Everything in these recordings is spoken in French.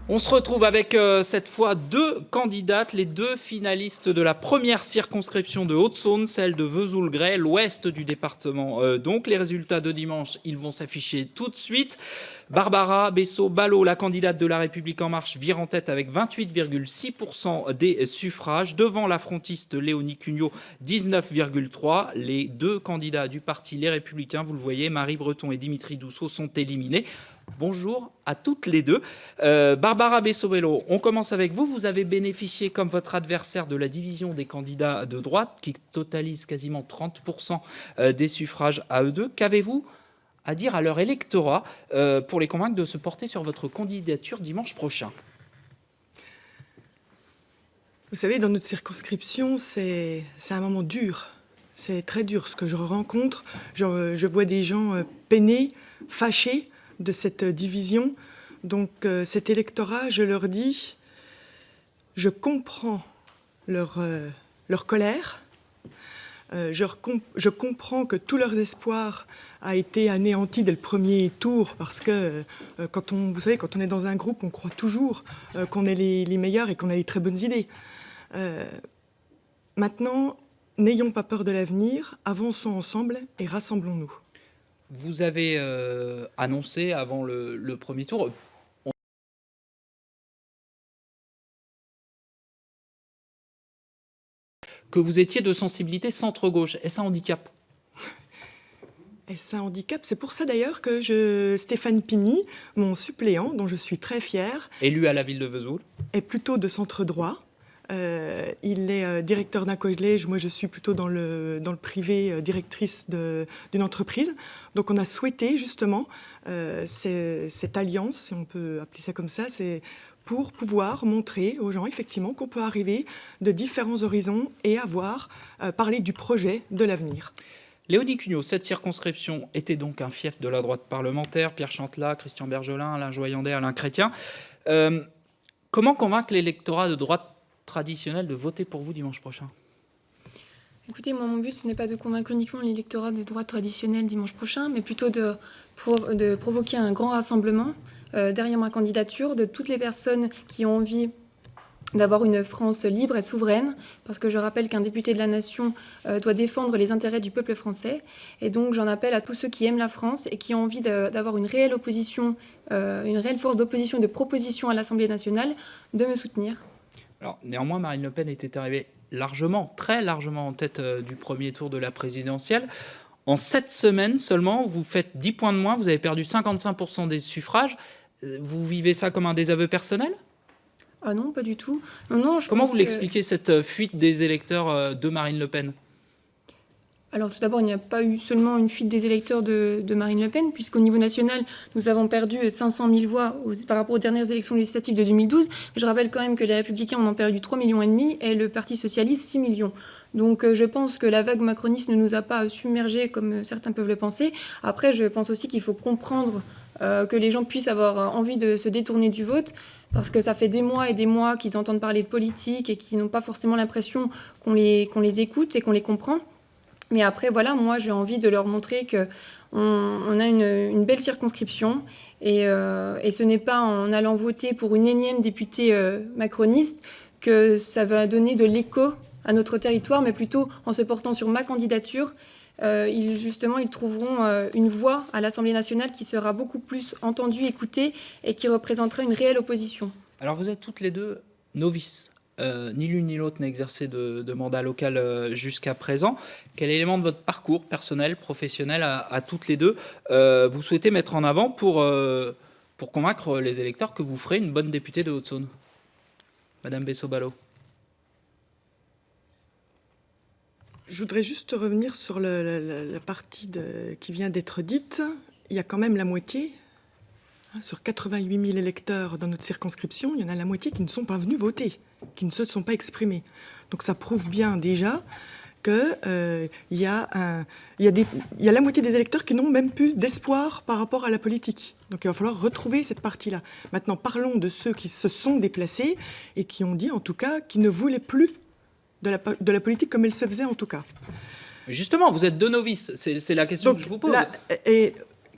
On se retrouve avec cette fois deux candidates, les deux finalistes de la première circonscription de Haute-Saône, celle de Vesoul-Grès, l'ouest du département. Donc les résultats de dimanche, ils vont s'afficher tout de suite. Barbara Bessot-Ballot, la candidate de La République En Marche, vire en tête avec 28,6% des suffrages. Devant la frontiste Léonie Cugnot, 19,3%. Les deux candidats du parti Les Républicains, vous le voyez, Marie Breton et Dimitri Dussault sont éliminés. Bonjour à toutes les deux. Barbara Bessot-Ballot, on commence avec vous. Vous avez bénéficié, comme votre adversaire, de la division des candidats de droite, qui totalise quasiment 30% des suffrages à eux deux. Qu'avez-vous à dire à leur électorat pour les convaincre de se porter sur votre candidature dimanche prochain? Vous savez, dans notre circonscription, c'est un moment dur. C'est très dur ce que je rencontre. Je vois des gens peinés, fâchés de cette division. Donc cet électorat, je leur dis, je comprends leur colère. Je comprends que tous leurs espoirs a été anéanti dès le premier tour parce que vous savez, quand on est dans un groupe, on croit toujours qu'on est les meilleurs et qu'on a les très bonnes idées. Maintenant, n'ayons pas peur de l'avenir, avançons ensemble et rassemblons-nous. Vous avez annoncé avant le premier tour que vous étiez de sensibilité centre-gauche. Est-ce un handicap? Est-ce un handicap? C'est pour ça d'ailleurs que Stéphane Pigny, mon suppléant, dont je suis très fière, élu à la ville de Vesoul, est plutôt de centre-droit. Il est directeur d'un collège, moi je suis plutôt dans le privé, directrice d'une entreprise. Donc on a souhaité justement cette alliance, si on peut appeler ça comme ça, c'est pour pouvoir montrer aux gens effectivement qu'on peut arriver de différents horizons et parler du projet de l'avenir. Léonie Cugnot, cette circonscription était donc un fief de la droite parlementaire, Pierre Chantelat, Christian Bergelin, Alain Joyandet, Alain Chrétien. Comment convaincre l'électorat de droite traditionnel de voter pour vous dimanche prochain? Écoutez, moi, mon but, ce n'est pas de convaincre uniquement l'électorat de droite traditionnelle dimanche prochain, mais plutôt de provoquer un grand rassemblement derrière ma candidature de toutes les personnes qui ont envie d'avoir une France libre et souveraine, parce que je rappelle qu'un député de la nation doit défendre les intérêts du peuple français. Et donc j'en appelle à tous ceux qui aiment la France et qui ont envie d'avoir une réelle opposition, une réelle force d'opposition et de proposition à l'Assemblée nationale, de me soutenir. Alors, néanmoins, Marine Le Pen était arrivée largement, très largement en tête du premier tour de la présidentielle. En 7 semaines seulement, vous faites 10 points de moins, vous avez perdu 55% des suffrages. Vous vivez ça comme un désaveu personnel? Ah non, pas du tout. Non, Comment vous l'expliquez, cette fuite des électeurs de Marine Le Pen? Alors tout d'abord, il n'y a pas eu seulement une fuite des électeurs de Marine Le Pen, puisqu'au niveau national, nous avons perdu 500 000 voix par rapport aux dernières élections législatives de 2012. Je rappelle quand même que les Républicains en ont perdu 3,5 millions et le Parti Socialiste 6 millions. Donc je pense que la vague macroniste ne nous a pas submergés comme certains peuvent le penser. Après, je pense aussi qu'il faut comprendre que les gens puissent avoir envie de se détourner du vote, parce que ça fait des mois et des mois qu'ils entendent parler de politique et qu'ils n'ont pas forcément l'impression qu'on les écoute et qu'on les comprend. Mais après, voilà, moi, j'ai envie de leur montrer qu'on a une belle circonscription et ce n'est pas en allant voter pour une énième députée macroniste que ça va donner de l'écho à notre territoire, mais plutôt en se portant sur ma candidature. Ils trouveront une voix à l'Assemblée nationale qui sera beaucoup plus entendue, écoutée et qui représentera une réelle opposition. Alors vous êtes toutes les deux novices. Ni l'une ni l'autre n'a exercé de mandat local jusqu'à présent. Quel élément de votre parcours personnel, professionnel à toutes les deux vous souhaitez mettre en avant pour convaincre les électeurs que vous ferez une bonne députée de Haute-Saône? Madame Bessot-Ballot. Je voudrais juste revenir sur la partie qui vient d'être dite. Il y a quand même la moitié, sur 88 000 électeurs dans notre circonscription, il y en a la moitié qui ne sont pas venus voter, qui ne se sont pas exprimés. Donc ça prouve bien déjà qu'il y a la moitié des électeurs qui n'ont même plus d'espoir par rapport à la politique. Donc il va falloir retrouver cette partie-là. Maintenant, parlons de ceux qui se sont déplacés et qui ont dit en tout cas qu'ils ne voulaient plus de la politique comme elle se faisait en tout cas. Justement, vous êtes deux novices, c'est la question que je vous pose.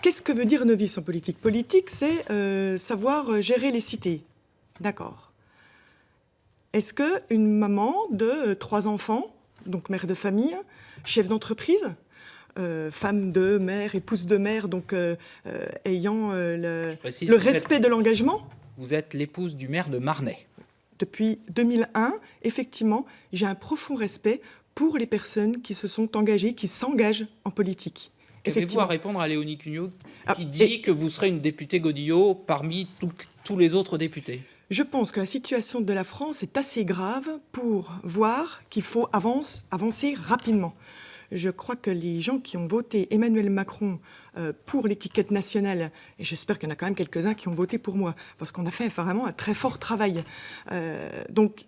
Qu'est-ce que veut dire novice en politique? Politique, c'est savoir gérer les cités. D'accord. Est-ce qu'une maman de 3 enfants, donc mère de famille, chef d'entreprise, femme de mère, épouse de mère, donc ayant le respect de l'engagement. Vous êtes l'épouse du maire de Marnay. Depuis 2001, effectivement, j'ai un profond respect pour les personnes qui se sont engagées, qui s'engagent en politique. Qu'avez-vous à répondre à Léonie Cugnot qui dit que vous serez une députée Godillot parmi tous les autres députés? Je pense que la situation de la France est assez grave pour voir qu'il faut avancer rapidement. Je crois que les gens qui ont voté Emmanuel Macron pour l'étiquette nationale, et j'espère qu'il y en a quand même quelques-uns qui ont voté pour moi, parce qu'on a fait vraiment un très fort travail. Donc,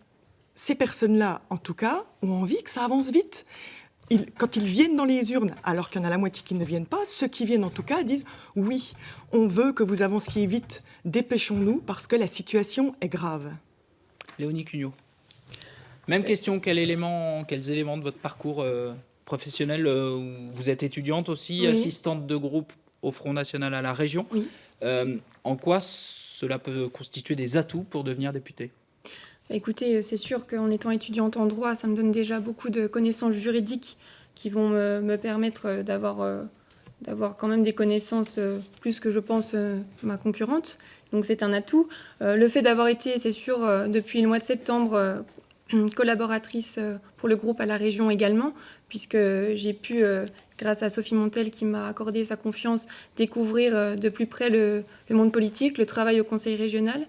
ces personnes-là, en tout cas, ont envie que ça avance vite. Quand ils viennent dans les urnes, alors qu'il y en a la moitié qui ne viennent pas, ceux qui viennent en tout cas disent « Oui, on veut que vous avanciez vite, dépêchons-nous, parce que la situation est grave. » Léonie Cugnot. Même question, quels éléments de votre parcours professionnel, vous êtes étudiante aussi, assistante de groupe au Front National à la région. Oui. En quoi cela peut constituer des atouts pour devenir députée? Écoutez, c'est sûr qu'en étant étudiante en droit, ça me donne déjà beaucoup de connaissances juridiques qui vont me permettre d'avoir quand même des connaissances plus que je pense ma concurrente. Donc c'est un atout. Le fait d'avoir été, c'est sûr, depuis le mois de septembre, collaboratrice pour le groupe à la région également, puisque j'ai pu, grâce à Sophie Montel qui m'a accordé sa confiance, découvrir de plus près le monde politique, le travail au conseil régional.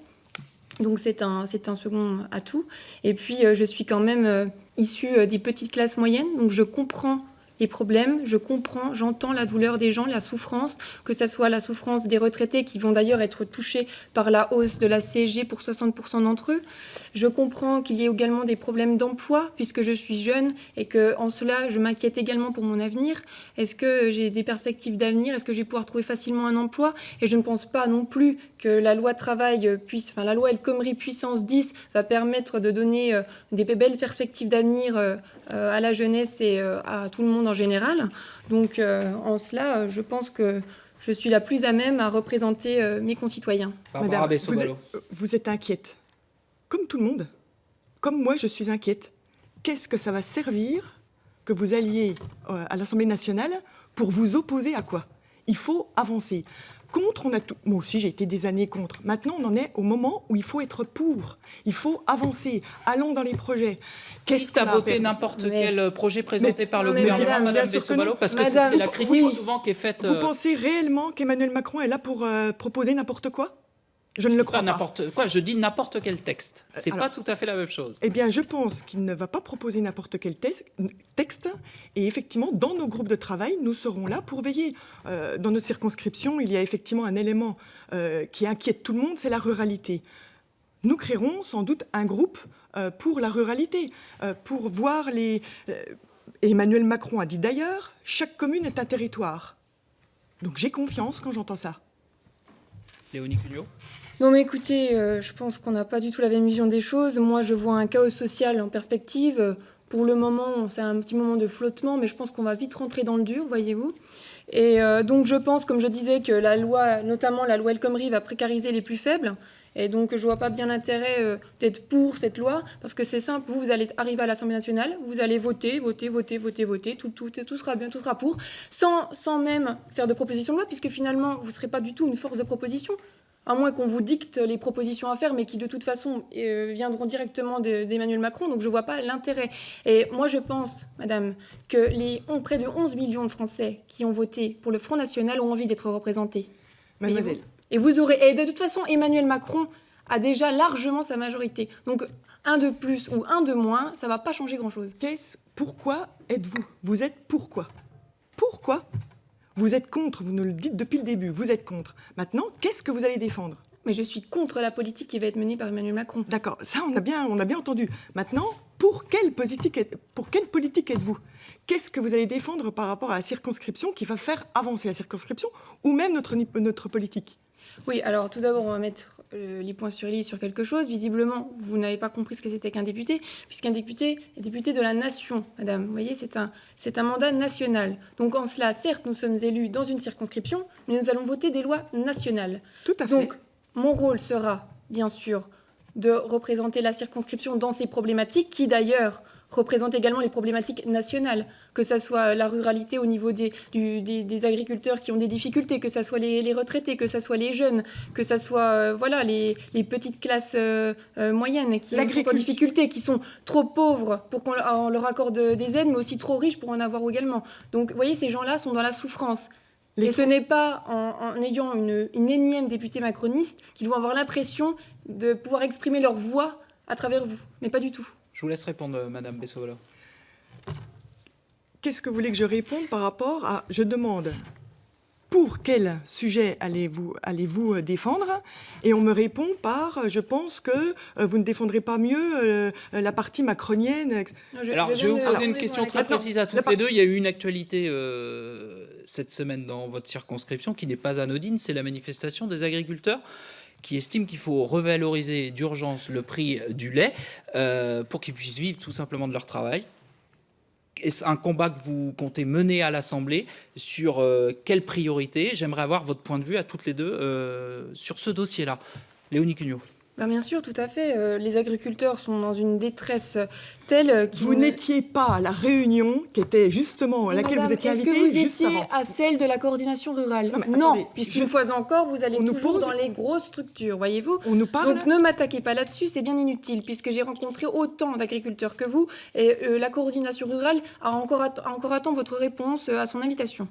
Donc c'est un second atout. Et puis je suis quand même issue des petites classes moyennes, donc je comprends les problèmes, j'entends la douleur des gens, la souffrance, que ce soit la souffrance des retraités qui vont d'ailleurs être touchés par la hausse de la CSG pour 60% d'entre eux. Je comprends qu'il y ait également des problèmes d'emploi puisque je suis jeune et qu'en cela, je m'inquiète également pour mon avenir. Est-ce que j'ai des perspectives d'avenir? Est-ce que je vais pouvoir trouver facilement un emploi? Et je ne pense pas non plus que la loi la loi El Khomri puissance 10 va permettre de donner des belles perspectives d'avenir à la jeunesse et à tout le monde en général. Donc en cela, je pense que je suis la plus à même à représenter mes concitoyens. Barbara Bessot-Ballot. Vous êtes inquiète, comme tout le monde. Comme moi, je suis inquiète. Qu'est-ce que ça va servir que vous alliez à l'Assemblée nationale pour vous opposer à quoi? Il faut avancer. Contre, on a tout. Moi aussi, j'ai été des années contre. Maintenant, on en est au moment où il faut être pour. Il faut avancer. Allons dans les projets. Qu'est-ce qu'a voté n'importe quel projet présenté par le gouvernement, Madame Bessot-Ballot? Parce que c'est la critique souvent qui est faite. Vous pensez réellement qu'Emmanuel Macron est là pour proposer n'importe quoi? Je ne le crois pas. N'importe quoi, je dis n'importe quel texte. C'est pas tout à fait la même chose. Eh bien, je pense qu'il ne va pas proposer n'importe quel texte. Et effectivement, dans nos groupes de travail, nous serons là pour veiller. Dans nos circonscriptions, il y a effectivement un élément qui inquiète tout le monde, c'est la ruralité. Nous créerons sans doute un groupe pour la ruralité, pour voir les... Emmanuel Macron a dit d'ailleurs, chaque commune est un territoire. Donc j'ai confiance quand j'entends ça. Léonie Cugnot. Non mais écoutez, je pense qu'on n'a pas du tout la même vision des choses. Moi, je vois un chaos social en perspective. Pour le moment, c'est un petit moment de flottement, mais je pense qu'on va vite rentrer dans le dur, voyez-vous. Et donc je pense, comme je disais, que la loi, notamment la loi El Khomri, va précariser les plus faibles. Et donc je vois pas bien l'intérêt d'être pour cette loi, parce que c'est simple, vous allez arriver à l'Assemblée nationale, vous allez voter, tout sera bien, tout sera pour, sans même faire de proposition de loi, puisque finalement, vous ne serez pas du tout une force de proposition. À moins qu'on vous dicte les propositions à faire, mais qui de toute façon viendront directement d'Emmanuel Macron. Donc je ne vois pas l'intérêt. Et moi je pense, madame, que les près de 11 millions de Français qui ont voté pour le Front National ont envie d'être représentés. Mademoiselle. Et de toute façon, Emmanuel Macron a déjà largement sa majorité. Donc un de plus ou un de moins, ça ne va pas changer grand-chose. Pourquoi êtes-vous? Vous êtes pourquoi? Pourquoi? Vous êtes contre, vous nous le dites depuis le début, vous êtes contre. Maintenant, qu'est-ce que vous allez défendre? Mais je suis contre la politique qui va être menée par Emmanuel Macron. D'accord, ça on a bien entendu. Maintenant, pour quelle politique êtes-vous? Qu'est-ce que vous allez défendre par rapport à la circonscription qui va faire avancer la circonscription ou même notre politique? Oui, alors tout d'abord, on va mettre les points sur les i sur quelque chose. Visiblement, vous n'avez pas compris ce que c'était qu'un député, puisqu'un député est député de la nation, madame. Vous voyez, c'est un mandat national. Donc en cela, certes, nous sommes élus dans une circonscription, mais nous allons voter des lois nationales. Tout à fait. Donc, mon rôle sera, bien sûr, de représenter la circonscription dans ces problématiques, qui d'ailleurs représentent également les problématiques nationales, que ce soit la ruralité au niveau des agriculteurs qui ont des difficultés, que ce soit les retraités, que ce soit les jeunes, que ce soit voilà, les petites classes moyennes qui sont en difficulté, qui sont trop pauvres pour qu'on leur accorde des aides, mais aussi trop riches pour en avoir également. Donc vous voyez, ces gens-là sont dans la souffrance. Et ce n'est pas en ayant une énième députée macroniste qu'ils vont avoir l'impression de pouvoir exprimer leur voix à travers vous, mais pas du tout. Je vous laisse répondre, Madame Bessovolo. Qu'est-ce que vous voulez que je réponde par rapport à... Je demande pour quel sujet allez-vous défendre, et on me répond par je pense que vous ne défendrez pas mieux la partie macronienne. Alors, je vais vous poser une question très précise à toutes les deux. Il y a eu une actualité cette semaine dans votre circonscription qui n'est pas anodine, c'est la manifestation des agriculteurs qui estiment qu'il faut revaloriser d'urgence le prix du lait pour qu'ils puissent vivre tout simplement de leur travail. Est-ce un combat que vous comptez mener à l'Assemblée sur quelle priorité? J'aimerais avoir votre point de vue à toutes les deux sur ce dossier-là. Léonie Cugnot. Bien sûr, tout à fait. Les agriculteurs sont dans une détresse telle qu'ils... Vous n'étiez pas à la réunion qui était justement à laquelle vous étiez invitée juste avant. Est-ce que vous étiez à celle de la coordination rurale? Non, puisqu'une fois encore, vous allez toujours dans les grosses structures, voyez-vous. On nous parle... Donc ne m'attaquez pas là-dessus, c'est bien inutile, puisque j'ai rencontré autant d'agriculteurs que vous, et la coordination rurale attend votre réponse à son invitation.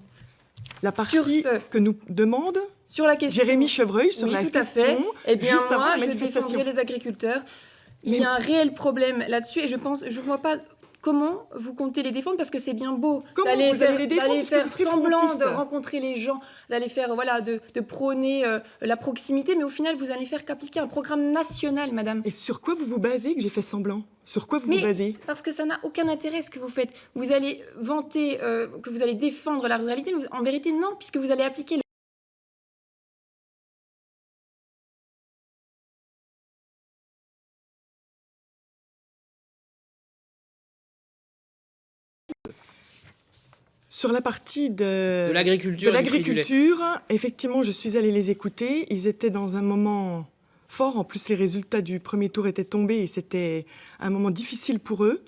La partie que nous demande... Sur la question... Jérémy Chevreuil, sur la question, eh bien, juste avant moi, la manifestation. Je défendrai les agriculteurs. Il y a un réel problème là-dessus, et je ne vois pas comment vous comptez les défendre, parce que c'est bien beau d'aller faire semblant de rencontrer les gens, d'aller faire, voilà, de prôner la proximité, mais au final, vous allez faire qu'appliquer un programme national, madame. Et sur quoi vous vous basez que j'ai fait semblant? Sur quoi vous vous basez? Parce que ça n'a aucun intérêt ce que vous faites. Vous allez vanter que vous allez défendre la ruralité, mais en vérité, non, puisque vous allez appliquer le... Sur la partie de l'agriculture, effectivement, je suis allée les écouter. Ils étaient dans un moment fort. En plus, les résultats du premier tour étaient tombés et c'était un moment difficile pour eux.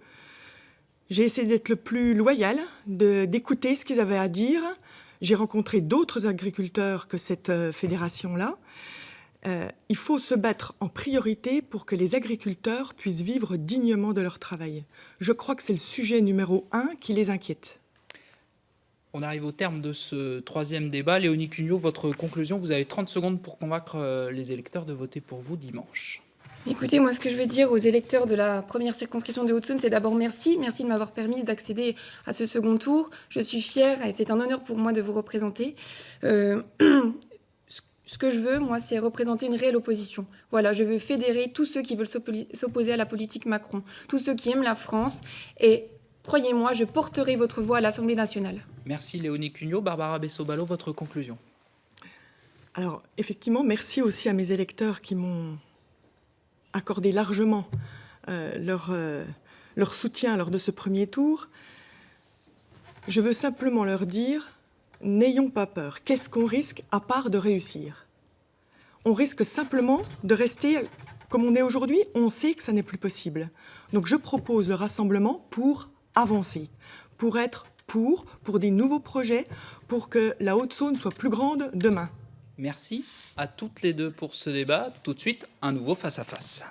J'ai essayé d'être le plus loyal, d'écouter ce qu'ils avaient à dire. J'ai rencontré d'autres agriculteurs que cette fédération-là. Il faut se battre en priorité pour que les agriculteurs puissent vivre dignement de leur travail. Je crois que c'est le sujet numéro 1 qui les inquiète. On arrive au terme de ce troisième débat. Léonie Cugnot, votre conclusion, vous avez 30 secondes pour convaincre les électeurs de voter pour vous dimanche. Écoutez, moi, ce que je veux dire aux électeurs de la première circonscription de Haute-Saône, c'est d'abord merci. Merci de m'avoir permis d'accéder à ce second tour. Je suis fière et c'est un honneur pour moi de vous représenter. Ce que je veux, moi, c'est représenter une réelle opposition. Voilà, je veux fédérer tous ceux qui veulent s'opposer à la politique Macron, tous ceux qui aiment la France. Et croyez-moi, je porterai votre voix à l'Assemblée nationale. Merci Léonie Cugnot. Barbara Bessovolo, votre conclusion. Alors, effectivement, merci aussi à mes électeurs qui m'ont accordé largement leur soutien lors de ce premier tour. Je veux simplement leur dire, n'ayons pas peur. Qu'est-ce qu'on risque à part de réussir? On risque simplement de rester comme on est aujourd'hui. On sait que ça n'est plus possible. Donc je propose le rassemblement pour avancer, pour être pour des nouveaux projets, pour que la Haute-Saône soit plus grande demain. Merci à toutes les deux pour ce débat. Tout de suite, un nouveau face-à-face.